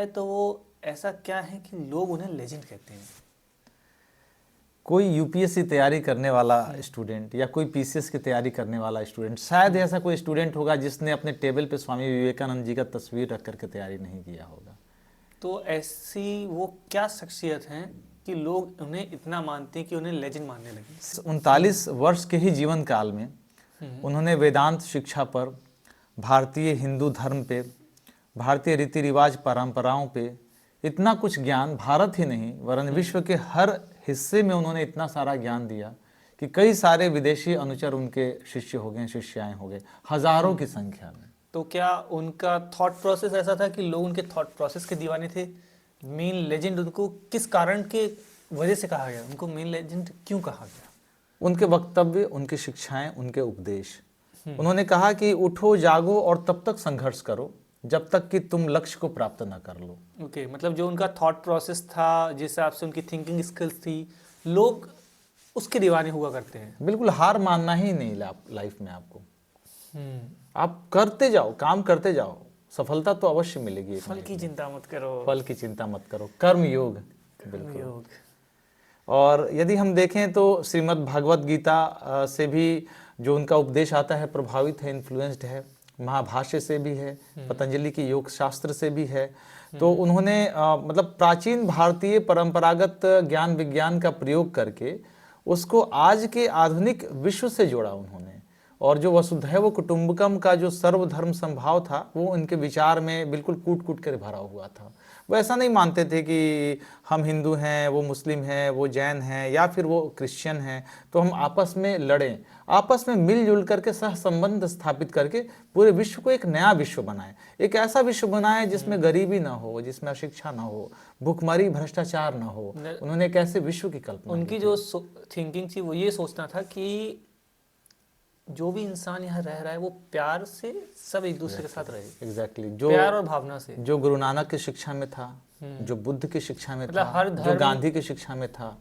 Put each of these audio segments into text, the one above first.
तो वो ऐसा क्या है कि लोग उन्हें लेजेंड कहते हैं? कोई यूपीएससी तैयारी करने वाला स्टूडेंट या कोई पीसीएस की तैयारी करने वाला स्टूडेंट, शायद ऐसा कोई स्टूडेंट होगा जिसने अपने टेबल पे स्वामी विवेकानंद जी का तस्वीर रख करके तैयारी नहीं किया होगा। तो ऐसी वो क्या शख्सियत हैं कि लोग उन्हें इतना मानते हैं कि उन्हें लेजेंड मानने लगे? 39 वर्ष के ही जीवन काल में उन्होंने वेदांत शिक्षा पर, भारतीय हिंदू धर्म पे, भारतीय रीति रिवाज परंपराओं पे इतना कुछ ज्ञान, भारत ही नहीं वरन विश्व के हर हिस्से में उन्होंने इतना सारा ज्ञान दिया कि कई सारे विदेशी अनुचर उनके शिष्य हो गए, शिष्याएं हो गए, हजारों की संख्या में। तो क्या उनका थॉट प्रोसेस ऐसा था कि लोग उनके थॉट प्रोसेस के दीवाने थे? मेन लेजेंड उनको किस कारण के वजह से कहा गया? उनको मेन लेजेंड क्यों कहा गया? उनके वक्तव्य, उनकी शिक्षाएं, उनके उपदेश। उन्होंने कहा कि उठो, जागो और तब तक संघर्ष करो जब तक कि तुम लक्ष्य को प्राप्त न कर लो। ओके, मतलब जो उनका थॉट प्रोसेस था, जिस हिसाब से उनकी थिंकिंग स्किल्स थी, लोग उसके दीवाने हुआ करते हैं। बिल्कुल हार मानना ही नहीं लाइफ में आपको। आप करते जाओ, काम करते जाओ, सफलता तो अवश्य मिलेगी। फल की चिंता मत करो। फल की चिंता मत करो, कर्म योग। बिल्कुल। योग। और यदि हम देखें तो श्रीमद् भागवत गीता से भी जो उनका उपदेश आता है प्रभावित है, इन्फ्लुएंस्ड है। महाभाष्य से भी है, पतंजलि की योग शास्त्र से भी है। तो उन्होंने मतलब प्राचीन भारतीय परंपरागत ज्ञान विज्ञान का प्रयोग करके उसको आज के आधुनिक विश्व से जोड़ा उन्होंने। और जो वसुधैव कुटुंबकम का जो सर्वधर्म संभाव था वो उनके विचार में बिल्कुल कूट कूट कर भरा हुआ था। वो ऐसा नहीं मानते थे कि हम हिंदू हैं, वो मुस्लिम हैं, वो जैन हैं या फिर वो क्रिश्चियन हैं, तो हम आपस में लड़ें। आपस में मिलजुल करके सह संबंध स्थापित करके पूरे विश्व को एक नया विश्व बनाएं, एक ऐसा विश्व बनाएं जिसमें गरीबी ना हो, जिसमें अशिक्षा ना हो, भुखमरी भ्रष्टाचार ना हो। उन्होंने एक ऐसे विश्व की कल्पना उनकी जो थिंकिंग थी वो ये सोचना था कि जो भी इंसान यहाँ रह रहा है वो प्यार से सब एक दूसरे के साथ रहे। एग्जैक्टली। जो प्यार और भावना से, जो गुरु नानक की शिक्षा में था, जो बुद्ध की शिक्षा में मतलब था, हर जो धर्म गांधी की शिक्षा में था,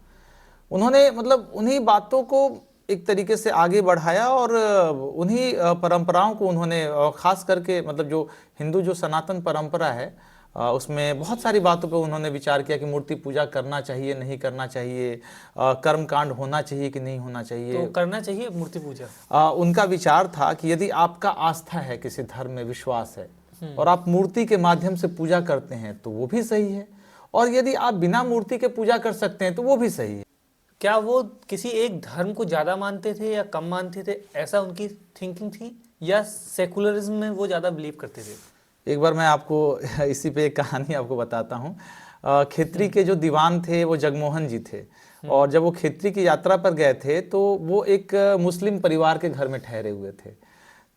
उन्होंने मतलब उन्हीं बातों को एक तरीके से आगे बढ़ाया और उन्हीं परंपराओं को उन्होंने खास करके मतलब जो हिंदू जो सनातन परंपरा है उसमें बहुत सारी बातों पे उन्होंने विचार किया कि मूर्ति पूजा करना चाहिए, नहीं करना चाहिए, कर्म कांड होना चाहिए कि नहीं होना चाहिए। तो करना चाहिए मूर्ति पूजा। उनका विचार था कि यदि आपका आस्था है, किसी धर्म में विश्वास है और आप मूर्ति के माध्यम से पूजा करते हैं तो वो भी सही है, और यदि आप बिना मूर्ति के पूजा कर सकते हैं तो वो भी सही है। क्या वो किसी एक धर्म को ज़्यादा मानते थे या कम मानते थे, ऐसा उनकी थिंकिंग थी, या सेकुलरिज्म में वो ज़्यादा बिलीव करते थे? एक बार मैं आपको इसी पे एक कहानी आपको बताता हूँ। खेत्री के जो दीवान थे वो जगमोहन जी थे, और जब वो खेत्री की यात्रा पर गए थे तो वो एक मुस्लिम परिवार के घर में ठहरे हुए थे।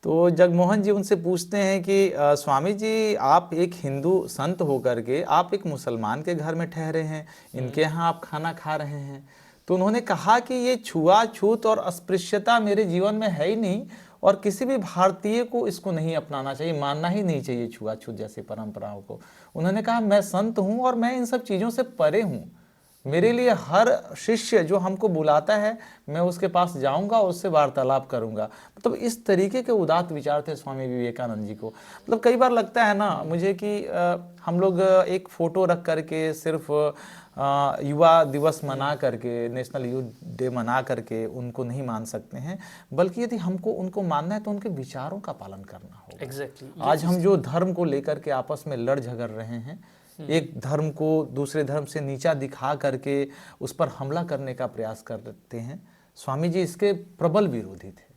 तो जगमोहन जी उनसे पूछते हैं कि स्वामी जी, आप एक हिंदू संत होकर के आप एक मुसलमान के घर में ठहरे हैं, इनके यहाँ आप खाना खा रहे हैं। तो उन्होंने कहा कि ये छुआछूत और अस्पृश्यता मेरे जीवन में है ही नहीं, और किसी भी भारतीय को इसको नहीं अपनाना चाहिए, मानना ही नहीं चाहिए छुआछूत जैसी परंपराओं को। उन्होंने कहा मैं संत हूँ और मैं इन सब चीज़ों से परे हूँ। मेरे लिए हर शिष्य जो हमको बुलाता है मैं उसके पास जाऊंगा और उससे वार्तालाप करूंगा। मतलब इस तरीके के उदात्त विचार थे स्वामी विवेकानंद जी को। मतलब कई बार लगता है ना मुझे कि हम लोग एक फ़ोटो रख करके सिर्फ युवा दिवस मना करके, नेशनल यूथ डे मना करके उनको नहीं मान सकते हैं, बल्कि यदि हमको उनको मानना है तो उनके विचारों का पालन करना होगा। एग्जैक्टली। आज हम जो धर्म को लेकर के आपस में लड़ झगड़ रहे हैं, एक धर्म को दूसरे धर्म से नीचा दिखा करके उस पर हमला करने का प्रयास करते हैं, स्वामी जी इसके प्रबल विरोधी थे।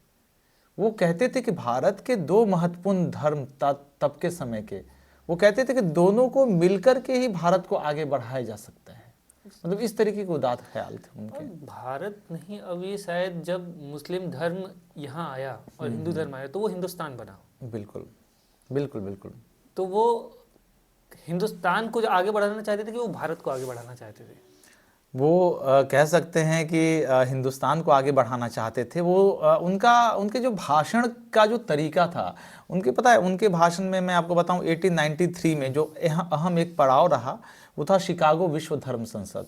वो कहते थे कि भारत के दो महत्वपूर्ण धर्म तब के समय के, वो कहते थे कि दोनों को मिलकर के ही भारत को आगे बढ़ाया जा सकता है। मतलब इस तरीके के उदात्त ख्याल थे उनके। भारत नहीं, अब ये शायद जब मुस्लिम धर्म यहाँ आया और हिंदू धर्म आया तो वो हिंदुस्तान बना। बिल्कुल बिल्कुल बिल्कुल। तो वो हिंदुस्तान को जो आगे बढ़ाना चाहते थे कि वो भारत को आगे बढ़ाना चाहते थे? वो कह सकते हैं कि हिंदुस्तान को आगे बढ़ाना चाहते थे। वो उनके जो भाषण का जो तरीका था, उनके पता है उनके भाषण में मैं आपको बताऊं 1893 में जो अहम एक पड़ाव रहा वो था शिकागो विश्व धर्म संसद।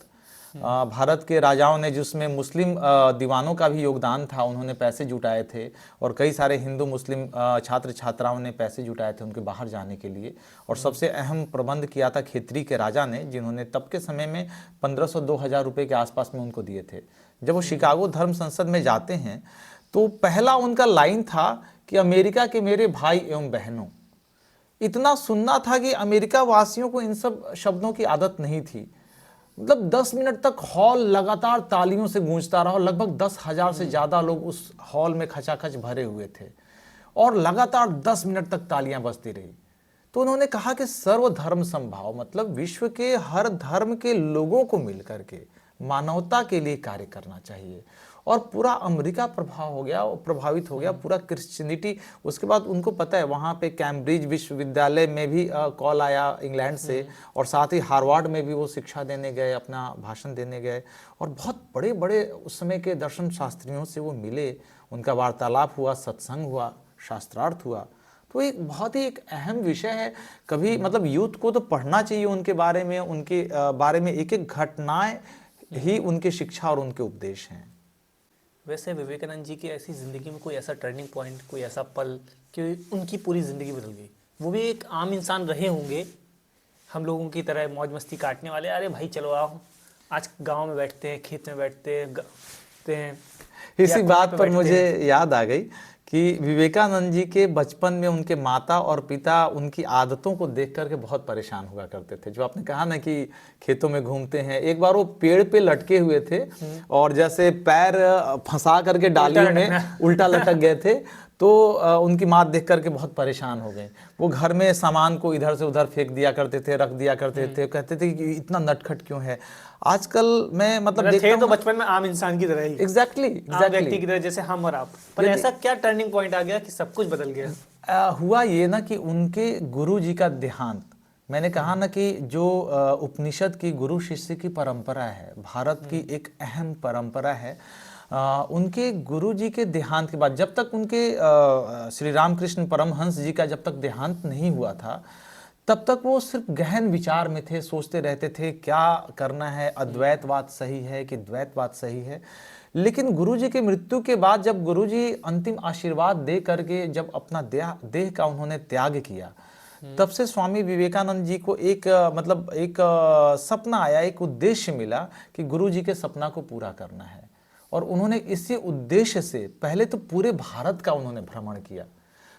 भारत के राजाओं ने, जिसमें मुस्लिम दीवानों का भी योगदान था, उन्होंने पैसे जुटाए थे और कई सारे हिंदू मुस्लिम छात्र छात्राओं ने पैसे जुटाए थे उनके बाहर जाने के लिए। और सबसे अहम प्रबंध किया था खेतरी के राजा ने, जिन्होंने तब के समय में 1500-2000 रुपये के आसपास में उनको दिए थे। जब वो शिकागो धर्म संसद में जाते हैं तो पहला उनका लाइन था कि अमेरिका के मेरे भाई एवं बहनों। इतना सुनना था कि अमेरिका वासियों को इन सब शब्दों की आदत नहीं थी। मतलब 10 मिनट तक हॉल लगातार तालियों से गूंजता रहा और लगभग 10,000 से ज़्यादा लोग उस हॉल में खचाखच भरे हुए थे और लगातार 10 मिनट तक तालियां बजती रही। तो उन्होंने कहा कि सर्वधर्म समभाव, मतलब विश्व के हर धर्म के लोगों को मिलकर के मानवता के लिए कार्य करना चाहिए। और पूरा अमेरिका प्रभावित हो गया, पूरा क्रिश्चियनिटी। उसके बाद उनको पता है वहाँ पे कैम्ब्रिज विश्वविद्यालय में भी कॉल आया इंग्लैंड से, और साथ ही हार्वर्ड में भी वो शिक्षा देने गए, अपना भाषण देने गए और बहुत बड़े बड़े उस समय के दर्शन शास्त्रियों से वो मिले, उनका वार्तालाप हुआ, सत्संग हुआ, शास्त्रार्थ हुआ। तो एक बहुत ही एक अहम विषय है। कभी मतलब यूथ को तो पढ़ना चाहिए उनके बारे में, उनके बारे में एक एक घटनाएं ही उनकी शिक्षा और उनके उपदेश हैं। वैसे विवेकानंद जी की ऐसी ज़िंदगी में कोई ऐसा टर्निंग पॉइंट, कोई ऐसा पल कि उनकी पूरी ज़िंदगी बदल गई? वो भी एक आम इंसान रहे होंगे, हम लोगों की तरह मौज मस्ती काटने वाले, अरे भाई चलो आओ आज गांव में बैठते हैं, खेत में बैठते हैं। इसी बात पर मुझे याद आ गई कि विवेकानंद जी के बचपन में उनके माता और पिता उनकी आदतों को देख करके बहुत परेशान हुआ करते थे। जो आपने कहा ना कि खेतों में घूमते हैं, एक बार वो पेड़ पे लटके हुए थे और जैसे पैर फंसा करके डालियों में उल्टा लटक गए थे, तो उनकी माँ देख करके बहुत परेशान हो गई। वो घर में सामान को इधर से उधर फेंक दिया करते थे, रख दिया करते थे, कहते थे कि इतना नटखट क्यों है। आजकल मैं मतलब देखता हूं तो बचपन में आम इंसान की तरह ही, एग्जैक्टली व्यक्ति की तरह जैसे हम और आप। पर ऐसा क्या टर्निंग पॉइंट आ गया कि सब कुछ बदल गया? हुआ ये ना कि उनके गुरु जी का देहांत। मैंने कहा ना कि जो उपनिषद की गुरु शिष्य की परंपरा है, भारत की एक अहम परंपरा है। उनके गुरु जी के देहांत के बाद, जब तक उनके श्री रामकृष्ण परमहंस जी का जब तक देहांत नहीं हुआ था, तब तक वो सिर्फ गहन विचार में थे, सोचते रहते थे क्या करना है, अद्वैतवाद सही है कि द्वैतवाद सही है। लेकिन गुरुजी की मृत्यु के बाद जब गुरुजी अंतिम आशीर्वाद दे करके जब अपना देह का उन्होंने त्याग किया, तब से स्वामी विवेकानंद जी को एक मतलब एक सपना आया, एक उद्देश्य मिला कि गुरुजी के सपना को पूरा करना है। और उन्होंने इसी उद्देश्य से पहले तो पूरे भारत का उन्होंने भ्रमण किया।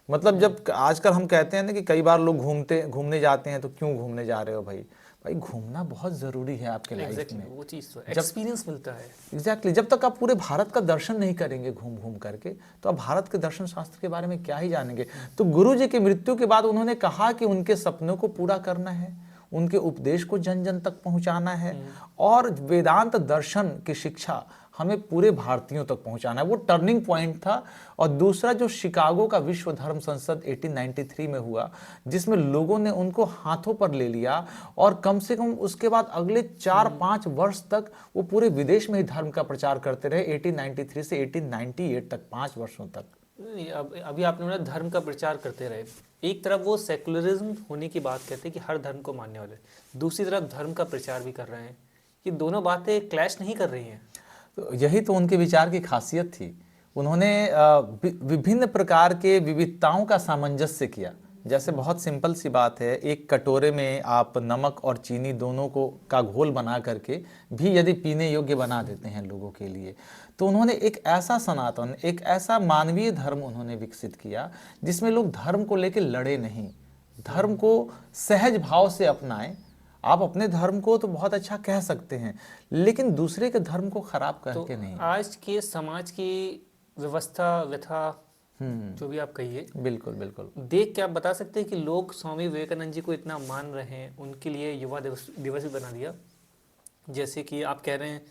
मतलब जब आजकल हम कहते हैं ना कि कई बार लोग घूमने जाते हैं, तो क्यों घूमने जा रहे हो भाई? भाई घूमना बहुत ज़रूरी है आपके लाइफ में। वो चीज़ तो एक्सपीरियंस मिलता है। एग्जैक्टली जब तक आप पूरे भारत का दर्शन नहीं करेंगे घूम घूम करके, तो आप भारत के दर्शन शास्त्र के बारे में क्या ही जानेंगे। तो गुरु जी की मृत्यु के बाद उन्होंने कहा कि उनके सपनों को पूरा करना है, उनके उपदेश को जन जन तक पहुंचाना है और वेदांत दर्शन की शिक्षा हमें पूरे भारतीयों तक पहुंचाना है। वो टर्निंग पॉइंट था। और दूसरा जो शिकागो का विश्व धर्म संसद 1893 में हुआ, जिसमें लोगों ने उनको हाथों पर ले लिया और कम से कम उसके बाद अगले 4-5 वर्ष तक वो पूरे विदेश में ही धर्म का प्रचार करते रहे। 1893 से 1898 तक, 5 वर्षों तक। अभी आपने बोला धर्म का प्रचार करते रहे। एक तरफ वो सेकुलरिज्म होने की बात कहते हैं कि हर धर्म को मानने वाले, दूसरी तरफ धर्म का प्रचार भी कर रहे हैं। ये दोनों बातें क्लैश नहीं कर रही हैं? तो यही तो उनके विचार की खासियत थी। उन्होंने विभिन्न प्रकार के विविधताओं का सामंजस्य किया। जैसे बहुत सिंपल सी बात है, एक कटोरे में आप नमक और चीनी दोनों को का घोल बना करके भी यदि पीने योग्य बना देते हैं लोगों के लिए, तो उन्होंने एक ऐसा सनातन, एक ऐसा मानवीय धर्म उन्होंने विकसित किया जिसमें लोग धर्म को लेकर लड़े नहीं, धर्म को सहज भाव से अपनाएं। आप अपने धर्म को तो बहुत अच्छा कह सकते हैं, लेकिन दूसरे के धर्म को खराब करके नहीं। आज के समाज की व्यवस्था व्यथा जो भी आप कहिए, बिल्कुल बिल्कुल देख के आप बता सकते हैं कि लोग स्वामी विवेकानंद जी को इतना मान रहे हैं, उनके लिए युवा दिवस भी बना दिया। जैसे कि आप कह रहे हैं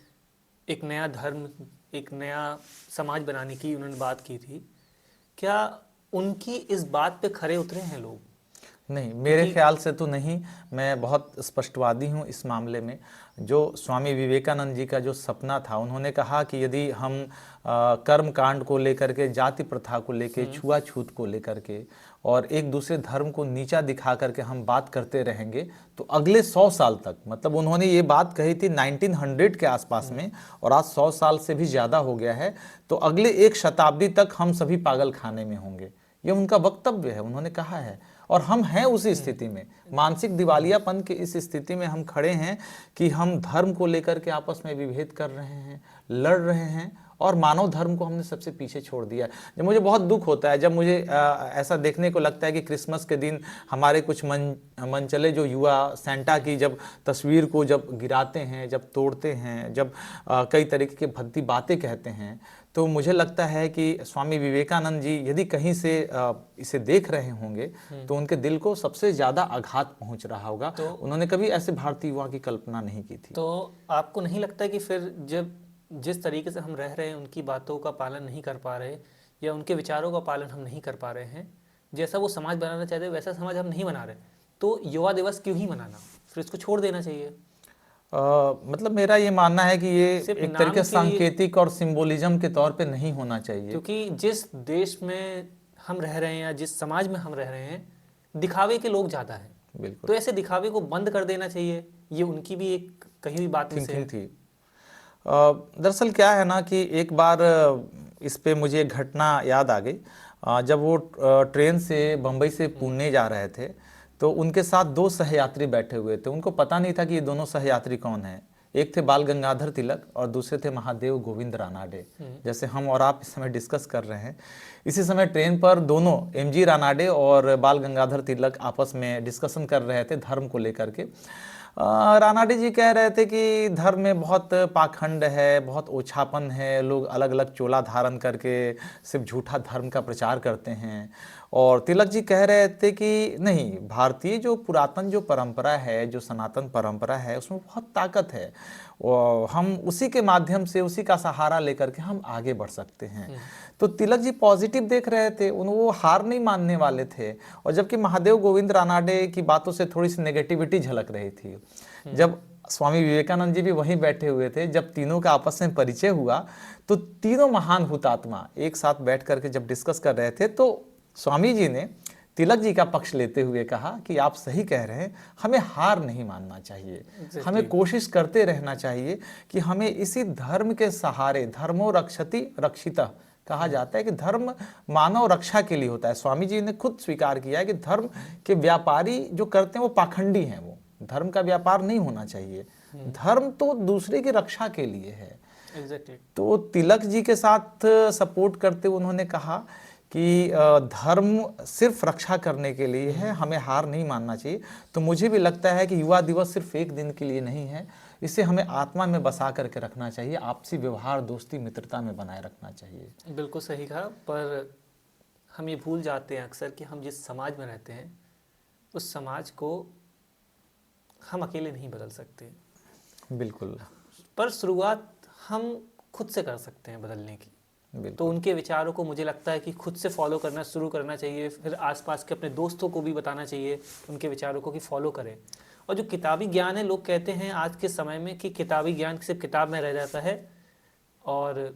एक नया धर्म, एक नया समाज बनाने की उन्होंने बात की थी। क्या उनकी इस बात पे खरे उतरे हैं लोग? नहीं, मेरे ख्याल से तो नहीं। मैं बहुत स्पष्टवादी हूँ इस मामले में। जो स्वामी विवेकानंद जी का जो सपना था, उन्होंने कहा कि यदि हम कर्म कांड को लेकर के, जाति प्रथा को लेकर, छुआछूत को लेकर के और एक दूसरे धर्म को नीचा दिखा करके हम बात करते रहेंगे तो अगले 100 साल तक, मतलब उन्होंने ये बात कही थी 1900 के आसपास में, और आज 100 साल से भी ज़्यादा हो गया है, तो अगले 1 शताब्दी तक हम सभी पागल खाने में होंगे। ये उनका वक्तव्य है, उन्होंने कहा है। और हम हैं उसी स्थिति में, मानसिक दिवालियापन की इस स्थिति में हम खड़े हैं कि हम धर्म को लेकर के आपस में विभेद कर रहे हैं, लड़ रहे हैं, और मानव धर्म को हमने सबसे पीछे छोड़ दिया है। जब मुझे बहुत दुख होता है, जब मुझे ऐसा देखने को लगता है कि क्रिसमस के दिन हमारे कुछ मनचले जो युवा सेंटा की जब तस्वीर को जब गिराते हैं, जब तोड़ते हैं, जब कई तरीके की भद्दी बातें कहते हैं, तो मुझे लगता है कि स्वामी विवेकानंद जी यदि कहीं से इसे देख रहे होंगे तो उनके दिल को सबसे ज़्यादा आघात पहुंच रहा होगा। तो उन्होंने कभी ऐसे भारतीय युवा की कल्पना नहीं की थी। तो आपको नहीं लगता कि फिर जब जिस तरीके से हम रह रहे हैं, उनकी बातों का पालन नहीं कर पा रहे, या उनके विचारों का पालन हम नहीं कर पा रहे हैं, जैसा वो समाज बनाना चाहते वैसा समाज हम नहीं बना रहे, तो युवा दिवस क्यों ही मनाना? फिर इसको छोड़ देना चाहिए। मतलब मेरा ये मानना है कि ये सिर्फ एक नाम तरीके के सांकेतिक और सिंबोलिज्म के तौर पे नहीं होना चाहिए। क्योंकि जिस देश में हम रह रहे हैं या जिस समाज में हम रह रहे हैं, दिखावे के लोग ज़्यादा हैं। बिल्कुल। तो ऐसे दिखावे को बंद कर देना चाहिए, ये उनकी भी एक कही हुई बात में से थिंकिंग थी। दरअसल क्या है ना कि एक बार इस पे मुझे एक घटना याद आ गई। जब वो ट्रेन से बम्बई से पुणे जा रहे थे, तो उनके साथ 2 सहयात्री बैठे हुए थे। उनको पता नहीं था कि ये दोनों सहयात्री कौन हैं। एक थे बाल गंगाधर तिलक और दूसरे थे महादेव गोविंद रानाडे। जैसे हम और आप इस समय डिस्कस कर रहे हैं, इसी समय ट्रेन पर दोनों एमजी रानाडे और बाल गंगाधर तिलक आपस में डिस्कशन कर रहे थे धर्म को लेकर के। रानाडे जी कह रहे थे कि धर्म में बहुत पाखंड है, बहुत ओछापन है, लोग अलग अलग चोला धारण करके सिर्फ झूठा धर्म का प्रचार करते हैं। और तिलक जी कह रहे थे कि नहीं, भारतीय जो पुरातन जो परंपरा है, जो सनातन परंपरा है, उसमें बहुत ताकत है, और हम उसी के माध्यम से, उसी का सहारा लेकर के हम आगे बढ़ सकते हैं। तो तिलक जी पॉजिटिव देख रहे थे, वो हार नहीं मानने वाले थे। और जबकि महादेव गोविंद रानाडे की बातों से थोड़ी सी नेगेटिविटी झलक रही थी। जब स्वामी विवेकानंद जी भी वहीं बैठे हुए थे, जब तीनों का आपस में परिचय हुआ, तो तीनों महान हुतात्मा एक साथ बैठ करके जब डिस्कस कर रहे थे, तो स्वामी जी ने तिलक जी का पक्ष लेते हुए कहा कि आप सही कह रहे हैं, हमें हार नहीं मानना चाहिए, हमें कोशिश करते रहना चाहिए कि हमें इसी धर्म के सहारे, धर्मो रक्षति रक्षितः कहा जाता है कि धर्म मानव रक्षा के लिए होता है। स्वामी जी ने खुद स्वीकार किया है कि धर्म के व्यापारी जो करते हैं वो पाखंडी हैं, वो धर्म का व्यापार नहीं होना चाहिए, धर्म तो दूसरे की रक्षा के लिए है। तो तिलक जी के साथ सपोर्ट करते हुए उन्होंने कहा कि धर्म सिर्फ रक्षा करने के लिए है, हमें हार नहीं मानना चाहिए। तो मुझे भी लगता है कि युवा दिवस सिर्फ एक दिन के लिए नहीं है, इसे हमें आत्मा में बसा करके रखना चाहिए, आपसी व्यवहार, दोस्ती, मित्रता में बनाए रखना चाहिए। बिल्कुल सही कहा, पर हम ये भूल जाते हैं अक्सर कि हम जिस समाज में रहते हैं उस समाज को हम अकेले नहीं बदल सकते। बिल्कुल। पर शुरुआत हम खुद से कर सकते हैं बदलने की। तो उनके विचारों को मुझे लगता है कि खुद से फॉलो करना शुरू करना चाहिए, फिर आसपास के अपने दोस्तों को भी बताना चाहिए उनके विचारों को कि फॉलो करें। और जो किताबी ज्ञान है, लोग कहते हैं आज के समय में कि किताबी ज्ञान सिर्फ किताब में रह जाता है और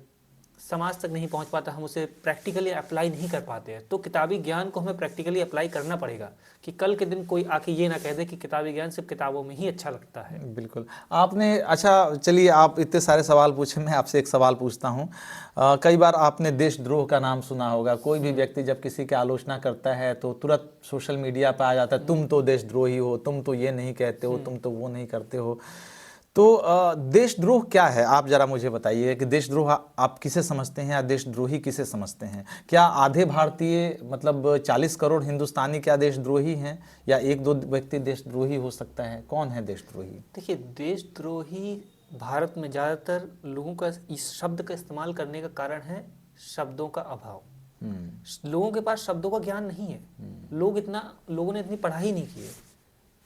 समाज तक नहीं पहुंच पाता, हम उसे प्रैक्टिकली अप्लाई नहीं कर पाते हैं। तो किताबी ज्ञान को हमें प्रैक्टिकली अप्लाई करना पड़ेगा कि कल के दिन कोई आके ये ना कह दे कि किताबी ज्ञान सिर्फ किताबों में ही अच्छा लगता है। बिल्कुल। आपने, अच्छा चलिए, आप इतने सारे सवाल पूछे, मैं आपसे एक सवाल पूछता हूँ। कई बार आपने देशद्रोह का नाम सुना होगा। कोई भी व्यक्ति जब किसी की आलोचना करता है तो तुरंत सोशल मीडिया पर आ जाता है, तुम तो देशद्रोही हो, तुम तो ये नहीं कहते हो, तुम तो वो नहीं करते हो। तो देशद्रोह क्या है, आप जरा मुझे बताइए कि देशद्रोह आप किसे समझते हैं या देशद्रोही किसे समझते हैं? क्या आधे भारतीय, मतलब 40 करोड़ हिंदुस्तानी क्या देशद्रोही हैं, या 1-2 व्यक्ति देशद्रोही हो सकता है? कौन है देशद्रोही? देखिए, देशद्रोही भारत में ज़्यादातर लोगों का इस शब्द का इस्तेमाल करने का कारण है शब्दों का अभाव। लोगों के पास शब्दों का ज्ञान नहीं है, लोगों ने इतनी पढ़ाई नहीं की है।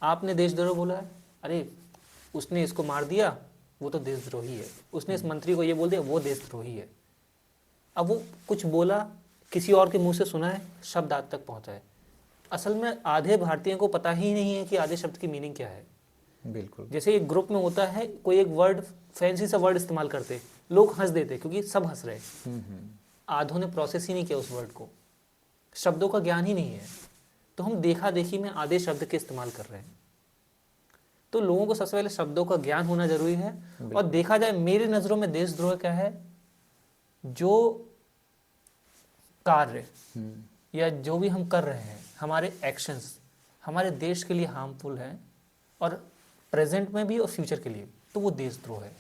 आपने देशद्रोह बोला है, अरे उसने इसको मार दिया, वो तो देशद्रोही है। उसने इस मंत्री को ये बोल दिया, वो देशद्रोही है। अब वो कुछ बोला, किसी और के मुंह से सुना है, शब्द आज तक पहुंचा है। असल में आधे भारतीयों को पता ही नहीं है कि आधे शब्द की मीनिंग क्या है। बिल्कुल। जैसे एक ग्रुप में होता है, कोई एक वर्ड, फैंसी सा वर्ड इस्तेमाल करते, लोग हंस देते क्योंकि सब हंस रहे। आधों ने प्रोसेस ही नहीं किया उस वर्ड को, शब्दों का ज्ञान ही नहीं है। तो हम देखा देखी में आधे शब्द के इस्तेमाल कर रहे हैं। तो लोगों को सबसे पहले शब्दों का ज्ञान होना जरूरी है। और देखा जाए मेरी नज़रों में देशद्रोह क्या है, जो कार्य या जो भी हम कर रहे हैं, हमारे एक्शंस हमारे देश के लिए हार्मफुल हैं, और प्रेजेंट में भी और फ्यूचर के लिए, तो वो देशद्रोह है।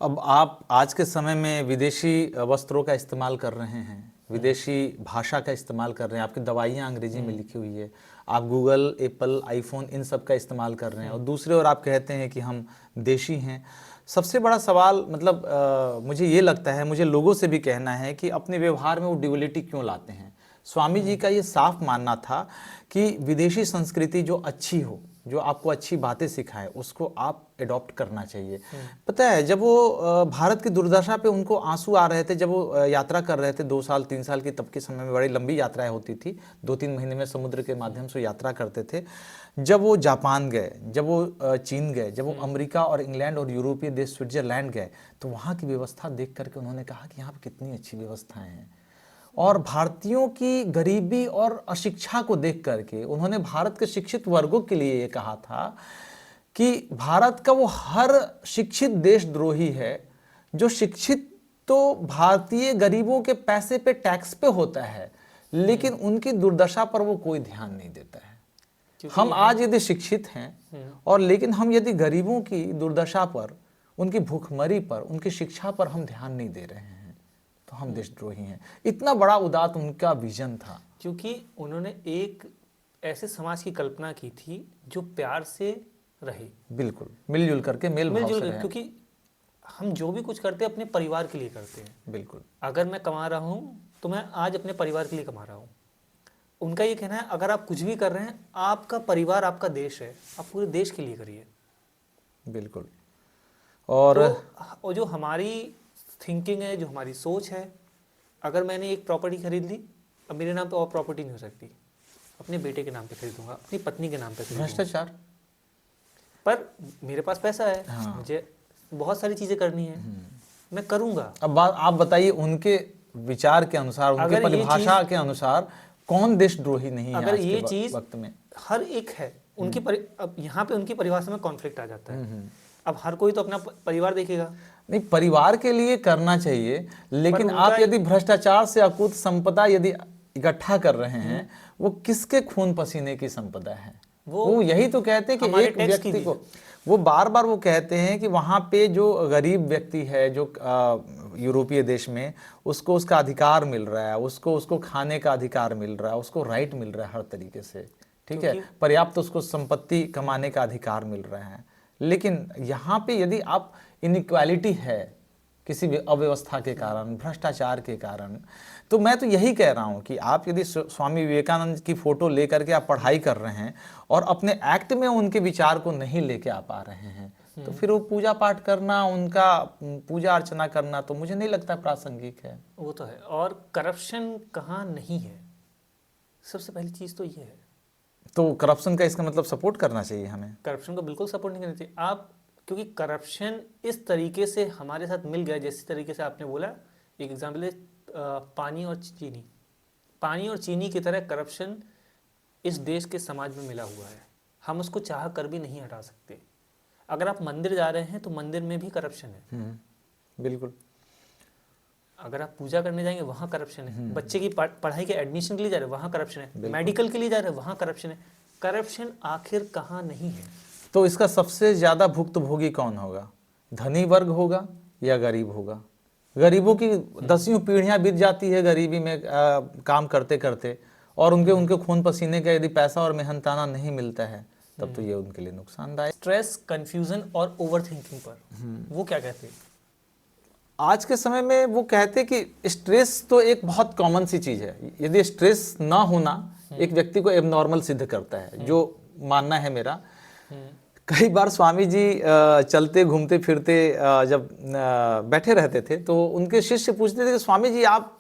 अब आप आज के समय में विदेशी वस्त्रों का इस्तेमाल कर रहे हैं, विदेशी भाषा का इस्तेमाल कर रहे हैं, आपकी दवाइयाँ अंग्रेजी में लिखी हुई है, आप गूगल, एप्पल, आईफोन इन सब का इस्तेमाल कर रहे हैं, और दूसरे ओर आप कहते हैं कि हम देशी हैं। सबसे बड़ा सवाल मतलब मुझे ये लगता है, मुझे लोगों से भी कहना है कि अपने व्यवहार में वो ड्युअलिटी क्यों लाते हैं। स्वामी जी का ये साफ मानना था कि विदेशी संस्कृति जो अच्छी हो, जो आपको अच्छी बातें सिखाए, उसको आप एडॉप्ट करना चाहिए। पता है, जब वो भारत की दुर्दशा पे उनको आंसू आ रहे थे, जब वो यात्रा कर रहे थे 2 साल 3 साल की, तब के समय में बड़ी लंबी यात्राएं होती थी, 2-3 महीने में समुद्र के माध्यम से यात्रा करते थे। जब वो जापान गए, जब वो चीन गए, जब वो अमेरिका और इंग्लैंड और यूरोपीय देश स्विट्जरलैंड गए, तो वहाँ की व्यवस्था देख करके उन्होंने कहा कि यहाँ पर कितनी अच्छी व्यवस्थाएं हैं। और भारतीयों की गरीबी और अशिक्षा को देख करके उन्होंने भारत के शिक्षित वर्गों के लिए ये कहा था कि भारत का वो हर शिक्षित देशद्रोही है जो शिक्षित तो भारतीय गरीबों के पैसे पे, टैक्स पे होता है, लेकिन उनकी दुर्दशा पर वो कोई ध्यान नहीं देता है। हम आज यदि शिक्षित हैं और लेकिन हम यदि गरीबों की दुर्दशा पर, उनकी भूखमरी पर, उनकी शिक्षा पर हम ध्यान नहीं दे रहे हैं, तो हम देशद्रोही हैं। इतना बड़ा उदात्त उनका विजन था, क्योंकि उन्होंने एक ऐसे समाज की कल्पना की थी जो प्यार से रहे, बिल्कुल मिलजुल करके, मेल भाव से रहे। क्योंकि हम जो भी कुछ करते हैं अपने परिवार के लिए करते हैं। बिल्कुल, अगर मैं कमा रहा हूँ तो मैं आज अपने परिवार के लिए कमा रहा हूँ। उनका ये कहना है, अगर आप कुछ भी कर रहे हैं, आपका परिवार आपका देश है, आप पूरे देश के लिए करिए। बिल्कुल। और तो जो हमारी थिंकिंग है, जो हमारी सोच है, अगर मैंने एक प्रॉपर्टी खरीद ली, अब मेरे नाम पे और प्रॉपर्टी नहीं हो सकती, अपने बेटे के नाम पे खरीदूंगा, अपनी पत्नी के नाम पे खरीदूंगा। भ्रष्टाचार। पर मेरे पास पैसा है, हाँ। मुझे बहुत सारी चीजें करनी है, मैं करूंगा। अब बात आप बताइए, उनके विचार के अनुसार, उनके परिभाषा के अनुसार कौन देशद्रोही नहीं है? अगर आज ये के चीज वक्त में हर एक है उनकी अब यहाँ पे उनकी परिभाषा में कॉन्फ्लिक्ट आ जाता है। अब हर कोई तो अपना परिवार देखेगा। नहीं, परिवार के लिए करना चाहिए, लेकिन आप यदि भ्रष्टाचार से अकूत संपदा यदि इकट्ठा कर रहे हैं, वो किसके खून पसीने की संपदा है? वो यही तो कहते हैं कि एक व्यक्ति को, वो बार बार वो कहते हैं कि वहाँ पे जो गरीब व्यक्ति है, जो यूरोपीय देश में, उसको उसका अधिकार मिल रहा है, उसको खाने का अधिकार मिल रहा है, उसको राइट मिल रहा है हर तरीके से, ठीक है, पर्याप्त उसको संपत्ति कमाने का अधिकार मिल रहा है। लेकिन यहाँ पे यदि आप इनइक्वालिटी है किसी भी अव्यवस्था के कारण, भ्रष्टाचार के कारण, तो मैं तो यही कह रहा हूँ कि आप यदि स्वामी विवेकानंद की फोटो लेकर के आप पढ़ाई कर रहे हैं और अपने एक्ट में उनके विचार को नहीं लेके आ पा रहे हैं, तो फिर वो पूजा पाठ करना, उनका पूजा अर्चना करना, तो मुझे नहीं लगता प्रासंगिक है। वो तो है। और करप्शन कहाँ नहीं है, सबसे पहली चीज़ तो ये है। तो करप्शन का इसका मतलब सपोर्ट करना चाहिए हमें? करप्शन को बिल्कुल सपोर्ट नहीं करना चाहिए आप, क्योंकि करप्शन इस तरीके से हमारे साथ मिल गया, जैसे तरीके से आपने बोला, एक एग्जाम्पल है पानी और चीनी। पानी और चीनी की तरह करप्शन इस देश के समाज में मिला हुआ है, हम उसको चाह कर भी नहीं हटा सकते। अगर आप मंदिर जा रहे हैं तो मंदिर में भी करप्शन है। बिल्कुल। अगर आप पूजा करने जाएंगे वहाँ करप्शन है, बच्चे की पढ़ाई के एडमिशन के लिए जा रहे हैं वहाँ करप्शन है, मेडिकल के लिए जा रहे हैं वहाँ करप्शन है। करप्शन आखिर कहाँ नहीं है? तो इसका सबसे ज्यादा भुक्तभोगी कौन होगा? धनी वर्ग होगा या गरीब होगा? गरीबों की 10वीं पीढ़ियां बीत जाती है गरीबी में काम करते करते, और उनके खून पसीने का यदि पैसा और मेहनताना नहीं मिलता है, तब तो ये उनके लिए नुकसानदायक। स्ट्रेस, कंफ्यूजन और ओवर थिंकिंग पर वो क्या कहते हैं? आज के समय में वो कहते कि स्ट्रेस तो एक बहुत कॉमन सी चीज है। यदि स्ट्रेस ना होना एक व्यक्ति को एबनॉर्मल सिद्ध करता है, जो मानना है मेरा। कई बार स्वामी जी चलते घूमते फिरते जब बैठे रहते थे, तो उनके शिष्य पूछते थे कि स्वामी जी आप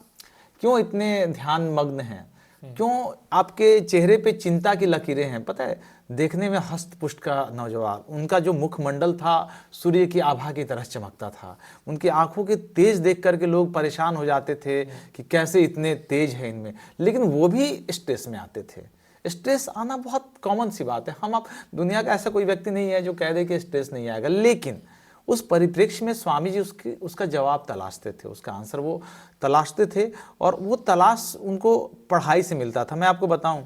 क्यों इतने ध्यान मग्न हैं, क्यों आपके चेहरे पे चिंता की लकीरें हैं? पता है, देखने में हस्त पुष्ट का नौजवान, उनका जो मुखमंडल था सूर्य की आभा की तरह चमकता था। उनकी आंखों के तेज देख करके लोग परेशान हो जाते थे कि कैसे इतने तेज है इनमें, लेकिन वो भी स्ट्रेस में आते थे। स्ट्रेस आना बहुत कॉमन सी बात है, हम आप दुनिया का ऐसा कोई व्यक्ति नहीं है जो कह दे कि स्ट्रेस नहीं आएगा, लेकिन उस परिप्रेक्ष्य में स्वामी जी उसका जवाब तलाशते थे, उसका आंसर वो तलाशते थे, और वो तलाश उनको पढ़ाई से मिलता था। मैं आपको बताऊं,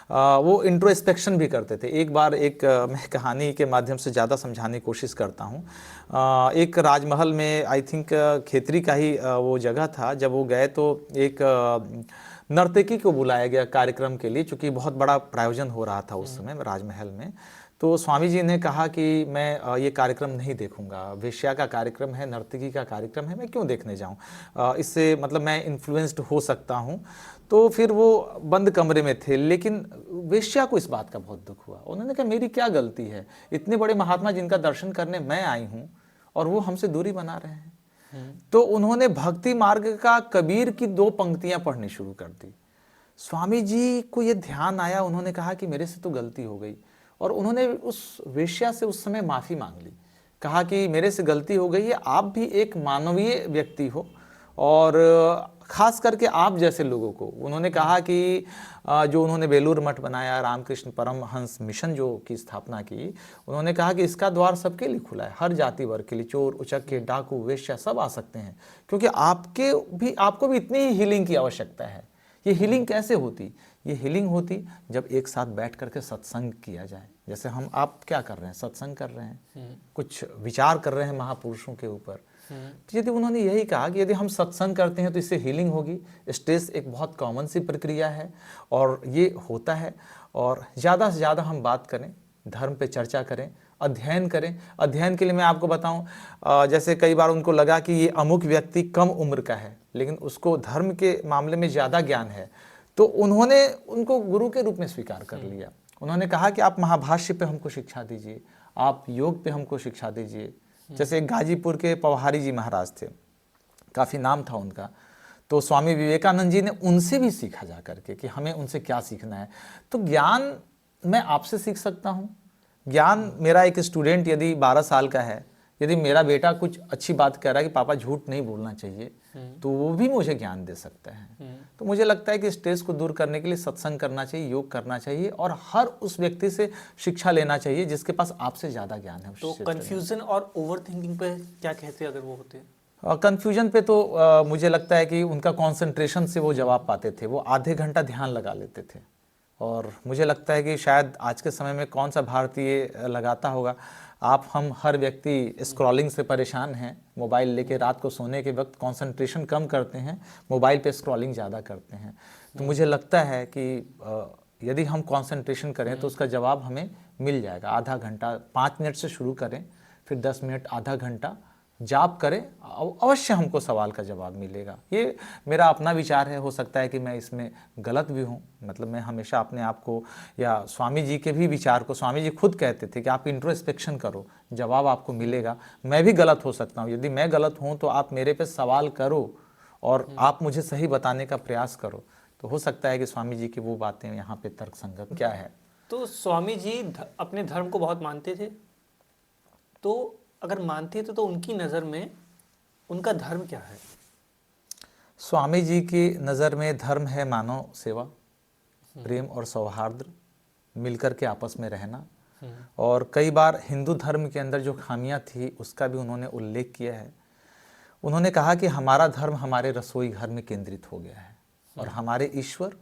वो इंट्रोस्पेक्शन भी करते थे। एक बार मैं कहानी के माध्यम से ज़्यादा समझाने की कोशिश करता हूँ। एक राजमहल में आई थिंक खेतरी का ही वो जगह था। जब वो गए तो एक नर्तकी को बुलाया गया कार्यक्रम के लिए, चूँकि बहुत बड़ा प्रायोजन हो रहा था उस समय राजमहल में। तो स्वामी जी ने कहा कि मैं ये कार्यक्रम नहीं देखूंगा, वेश्या का कार्यक्रम है, नर्तकी का कार्यक्रम है, मैं क्यों देखने जाऊं, इससे मतलब मैं इन्फ्लुएंस्ड हो सकता हूं। तो फिर वो बंद कमरे में थे, लेकिन वेश्या को इस बात का बहुत दुख हुआ। उन्होंने कहा मेरी क्या गलती है, इतने बड़े महात्मा जिनका दर्शन करने मैं आई हूँ और वो हमसे दूरी बना रहे हैं। तो उन्होंने भक्ति मार्ग का कबीर की 2 पंक्तियां पढ़नी शुरू कर दी। स्वामी जी को ये ध्यान आया, उन्होंने कहा कि मेरे से तो गलती हो गई, और उन्होंने उस वेश्या से उस समय माफ़ी मांग ली। कहा कि मेरे से गलती हो गई है, आप भी एक मानवीय व्यक्ति हो, और खास करके आप जैसे लोगों को। उन्होंने कहा कि जो उन्होंने बेलूर मठ बनाया, रामकृष्ण परमहंस मिशन जो की स्थापना की, उन्होंने कहा कि इसका द्वार सबके लिए खुला है, हर जाति वर्ग के लिए, चोर उचक्के डाकू वेश्या सब आ सकते हैं, क्योंकि आपको भी इतनी ही हीलिंग की आवश्यकता है। ये हीलिंग कैसे होती? ये हीलिंग होती जब एक साथ बैठ करके सत्संग किया जाए। जैसे आप क्या कर रहे हैं, सत्संग कर रहे हैं, कुछ विचार कर रहे हैं महापुरुषों के ऊपर। तो यदि उन्होंने यही कहा कि यदि हम सत्संग करते हैं तो इससे हीलिंग होगी। स्ट्रेस एक बहुत कॉमन सी प्रक्रिया है और ये होता है, और ज़्यादा से ज़्यादा हम बात करें, धर्म पे चर्चा करें, अध्ययन करें। अध्ययन के लिए मैं आपको बताऊं, जैसे कई बार उनको लगा कि ये अमुक व्यक्ति कम उम्र का है लेकिन उसको धर्म के मामले में ज़्यादा ज्ञान है, तो उन्होंने उनको गुरु के रूप में स्वीकार कर लिया। उन्होंने कहा कि आप महाभाष्य पे हमको शिक्षा दीजिए, आप योग पे हमको शिक्षा दीजिए। जैसे गाजीपुर के पवहारी जी महाराज थे, काफ़ी नाम था उनका, तो स्वामी विवेकानंद जी ने उनसे भी सीखा जा करके कि हमें उनसे क्या सीखना है। तो ज्ञान मैं आपसे सीख सकता हूँ। ज्ञान, मेरा एक स्टूडेंट यदि 12 साल का है, यदि मेरा बेटा कुछ अच्छी बात कह रहा है कि पापा झूठ नहीं बोलना चाहिए, तो वो भी मुझे ज्ञान दे सकता है। तो मुझे लगता है कि स्ट्रेस को दूर करने के लिए सत्संग करना चाहिए, योग करना चाहिए, और हर उस व्यक्ति से शिक्षा लेना चाहिए जिसके पास आपसे ज़्यादा ज्ञान है। तो कंफ्यूजन और ओवर थिंकिंग पे क्या कहते हैं अगर वो होते हैं? कंफ्यूजन पे तो मुझे लगता है कि उनका कंसंट्रेशन से वो जवाब पाते थे। वो आधे घंटा ध्यान लगा लेते थे, और मुझे लगता है कि शायद आज के समय में कौन सा भारतीय लगाता होगा। हम हर व्यक्ति स्क्रॉलिंग से परेशान हैं, मोबाइल लेके रात को सोने के वक्त कंसंट्रेशन कम करते हैं, मोबाइल पे स्क्रॉलिंग ज़्यादा करते हैं। तो मुझे लगता है कि यदि हम कंसंट्रेशन करें तो उसका जवाब हमें मिल जाएगा। आधा घंटा 5 मिनट से शुरू करें, फिर 10 मिनट, आधा घंटा जाप करें, अवश्य हमको सवाल का जवाब मिलेगा। ये मेरा अपना विचार है, हो सकता है कि मैं इसमें गलत भी हूँ। मतलब मैं हमेशा अपने आप को, या स्वामी जी के भी विचार को, स्वामी जी खुद कहते थे कि आप इंट्रोस्पेक्शन करो, जवाब आपको मिलेगा। मैं भी गलत हो सकता हूँ, यदि मैं गलत हूँ तो आप मेरे पे सवाल करो और आप मुझे सही बताने का प्रयास करो। तो हो सकता है कि स्वामी जी की वो बातें यहाँ पे तर्कसंगत क्या है। तो स्वामी जी अपने धर्म को बहुत मानते थे, तो अगर मानते थे तो उनकी नज़र में उनका धर्म क्या है? स्वामी जी की नज़र में धर्म है मानव सेवा, प्रेम और सौहार्द, मिलकर के आपस में रहना। और कई बार हिंदू धर्म के अंदर जो खामियां थी उसका भी उन्होंने उल्लेख किया है। उन्होंने कहा कि हमारा धर्म हमारे रसोई घर में केंद्रित हो गया है और हमारे ईश्वर